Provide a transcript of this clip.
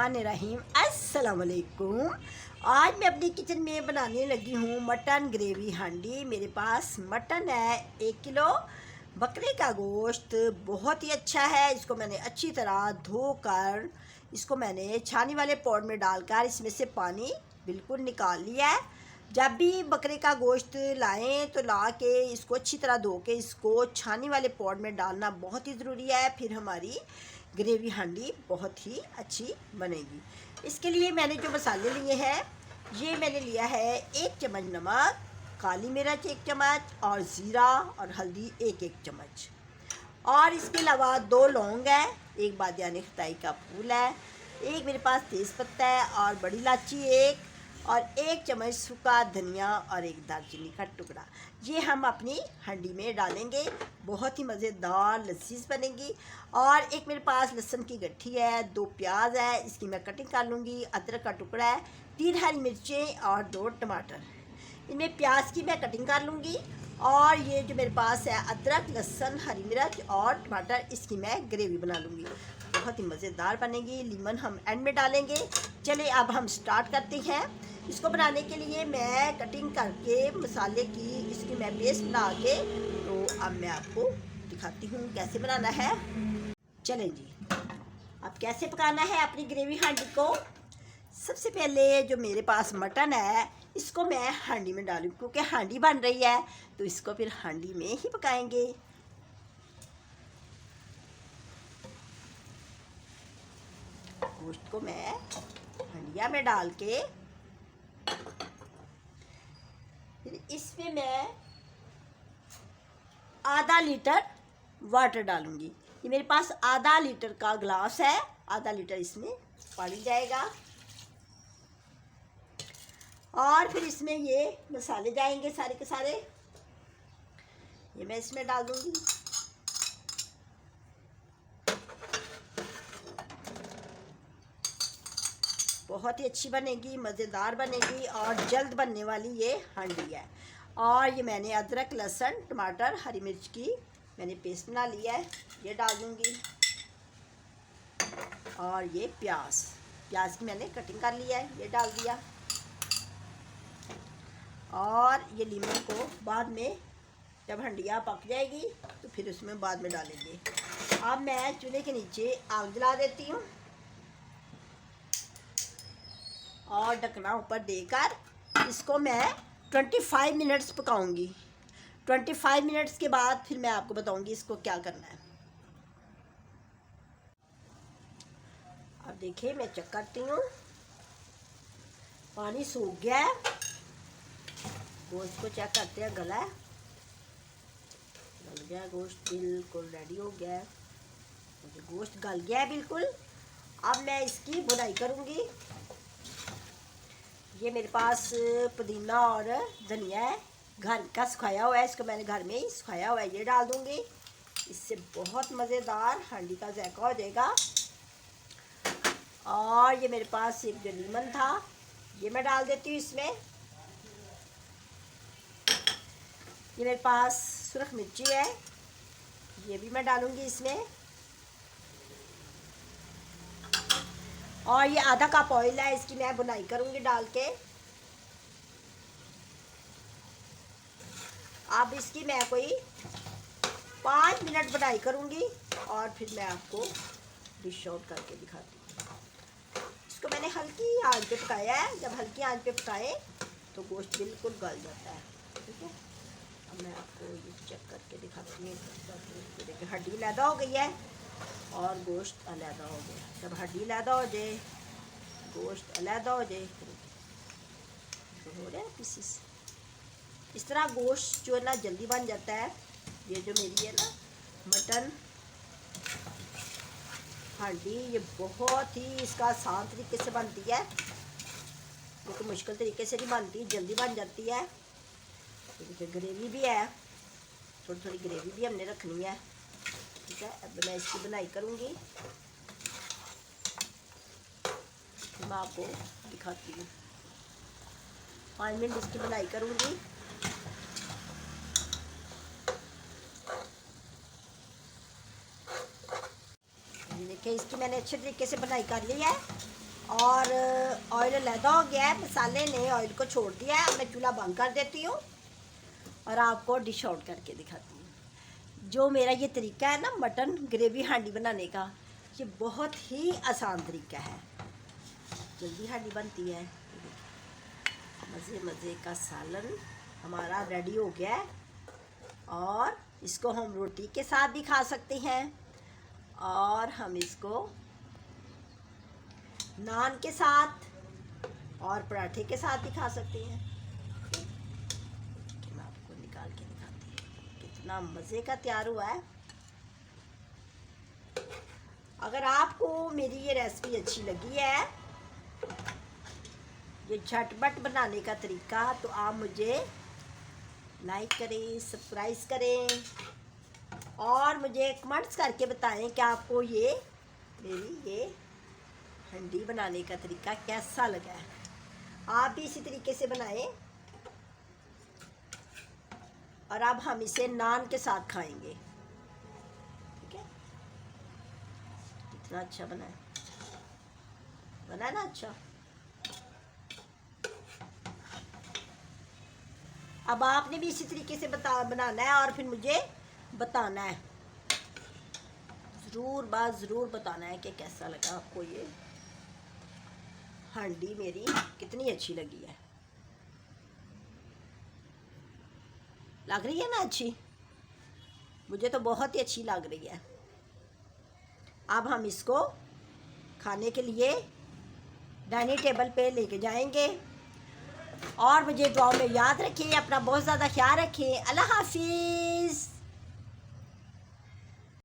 बिस्मिल्लाहिर्रहमानिर्रहीम। अस्सलाम वालेकुम। आज मैं अपनी किचन में बनाने लगी हूँ मटन ग्रेवी हांडी। मेरे पास मटन है 1 किलो। बकरे का गोश्त बहुत ही अच्छा है। इसको मैंने अच्छी तरह धोकर इसको मैंने छानी वाले पॉट में डालकर इसमें से पानी बिल्कुल निकाल लिया है। जब भी बकरे का गोश्त लाएं तो ला के इसको अच्छी तरह धो के इसको छानी वाले पॉट में डालना बहुत ही ज़रूरी है। फिर हमारी ग्रेवी हांडी बहुत ही अच्छी बनेगी। इसके लिए मैंने जो मसाले लिए हैं, ये मैंने लिया है 1 चम्मच नमक, काली मिर्च 1 चम्मच और ज़ीरा और हल्दी 1 चम्मच। और इसके अलावा 2 लौंग है, 1 बादियान खताई का फूल है, 1 मेरे पास तेज़पत्ता है और बड़ी इलायची 1 और 1 चम्मच सूखा धनिया और 1 दालचीनी का टुकड़ा। ये हम अपनी हांडी में डालेंगे। बहुत ही मज़ेदार लजीज बनेगी। और 1 मेरे पास लहसुन की गट्ठी है, 2 प्याज है, इसकी मैं कटिंग कर लूँगी, अदरक का टुकड़ा है, 3 हरी मिर्चें और 2 टमाटर। इनमें प्याज की मैं कटिंग कर लूँगी। और ये जो मेरे पास है अदरक, लहसुन, हरी मिर्च और टमाटर, इसकी मैं ग्रेवी बना लूँगी। बहुत ही मज़ेदार बनेगी। लीमन हम एंड में डालेंगे। चलिए अब हम स्टार्ट करते हैं। इसको बनाने के लिए मैं कटिंग करके मसाले की इसकी मैं पेस्ट बना के तो अब मैं आपको दिखाती हूँ कैसे बनाना है। चलें जी, अब कैसे पकाना है अपनी ग्रेवी हांडी को। सबसे पहले जो मेरे पास मटन है इसको मैं हांडी में डालूँ, क्योंकि हांडी बन रही है तो इसको फिर हांडी में ही पकाएंगे। गोश्त को मैं हंडिया में डाल के फिर इसमें मैं आधा लीटर वाटर डालूंगी। ये मेरे पास आधा लीटर का ग्लास है, आधा लीटर इसमें पानी जाएगा। और फिर इसमें ये मसाले जाएंगे सारे के सारे, ये मैं इसमें डाल दूंगी। बहुत ही अच्छी बनेगी, मज़ेदार बनेगी और जल्द बनने वाली ये हांडी है। और ये मैंने अदरक, लहसुन, टमाटर, हरी मिर्च की मैंने पेस्ट बना लिया है, ये डाल दूँगी। और ये प्याज की मैंने कटिंग कर लिया है, ये डाल दिया। और ये लीमन को बाद में जब हंडिया पक जाएगी तो फिर उसमें बाद में डालेंगे। अब मैं चूल्हे के नीचे आग जला देती हूँ और ढकना ऊपर देकर इसको मैं 25 मिनट्स पकाऊंगी। 25 मिनट्स के बाद फिर मैं आपको बताऊंगी इसको क्या करना है। अब देखिए मैं चेक करती हूँ, पानी सूख गया है। गोश्त को चेक करते हैं, गला है, गल गया गोश्त, बिल्कुल रेडी हो गया है। गोश्त गल गया है बिल्कुल। अब मैं इसकी बुनाई करूँगी। ये मेरे पास पुदीना और धनिया है, घर का सुखाया हुआ है, इसको मैंने घर में ही सुखाया हुआ है, ये डाल दूँगी। इससे बहुत मज़ेदार हांडी का जायका हो जाएगा। और ये मेरे पास एक जो लीमन था, ये मैं डाल देती हूँ इसमें। ये मेरे पास सुरख मिर्ची है, ये भी मैं डालूँगी इसमें। और ये आधा कप ऑयल है, इसकी मैं बुनाई करूँगी डाल के। अब इसकी मैं कोई 5 मिनट बुनाई करूँगी और फिर मैं आपको डिश आउट करके दिखाती हूँ। इसको मैंने हल्की आंच पे पकाया है। जब हल्की आंच पे पकाएं तो गोश्त बिल्कुल गल जाता है, ठीक है। अब मैं आपको ये चेक करके दिखाती हूँ। देखिए हड्डी लैदा हो गई है और गोश्त अलहदा हो गया। जब हड्डी अलहदा हो जाए, गोश्त अलहदा हो जाए, तो हो रहा है पीसीस। इस तरह गोश्त जो है ना जल्दी बन जाता है। ये जो मेरी है ना मटन हांडी, ये बहुत ही इसका आसान तरीके से बनती है, क्योंकि मुश्किल तरीके से नहीं बनती, जल्दी बन जाती है। देखिए ग्रेवी भी है, थोड़ी थोड़ी ग्रेवी भी हमने रखनी है, ठीक है। अब मैं इसकी बुनाई करूँगी, मैं आपको दिखाती हूँ। 5 मिनट इसकी बुनाई करूँगी। देखिए इसकी मैंने अच्छे तरीके से बुनाई कर ली है। और ऑयल अलहदा हो गया है, मसाले ने ऑयल को छोड़ दिया है। अब मैं चूल्हा बंद कर देती हूँ और आपको डिश आउट करके दिखाती हूँ। जो मेरा ये तरीका है ना मटन ग्रेवी हांडी बनाने का, ये बहुत ही आसान तरीका है, जल्दी हांडी बनती है। मज़े मज़े का सालन हमारा रेडी हो गया है और इसको हम रोटी के साथ भी खा सकते हैं और हम इसको नान के साथ और पराठे के साथ भी खा सकते हैं। मैं आपको निकाल के दिखाती हूँ कितना मज़े का तैयार हुआ है। अगर आपको मेरी ये रेसिपी अच्छी लगी है, ये झटपट बनाने का तरीका, तो आप मुझे लाइक करें, सब्सक्राइब करें और मुझे कमेंट्स करके बताएं कि आपको ये मेरी ये हंडी बनाने का तरीका कैसा लगा है। आप भी इसी तरीके से बनाएं और अब हम इसे नान के साथ खाएंगे। ठीक है, कितना अच्छा बना है ना अच्छा। अब आपने भी इसी तरीके से बनाना है और फिर मुझे बताना है, ज़रूर बताना है कि कैसा लगा आपको ये हांडी मेरी कितनी अच्छी लगी है। लग रही है ना अच्छी? मुझे तो बहुत ही अच्छी लग रही है। अब हम इसको खाने के लिए डाइनिंग टेबल पे लेके जाएंगे और मुझे दुआओं में याद रखिए, अपना बहुत ज़्यादा ख्याल रखें। अल्लाह हाफिज़।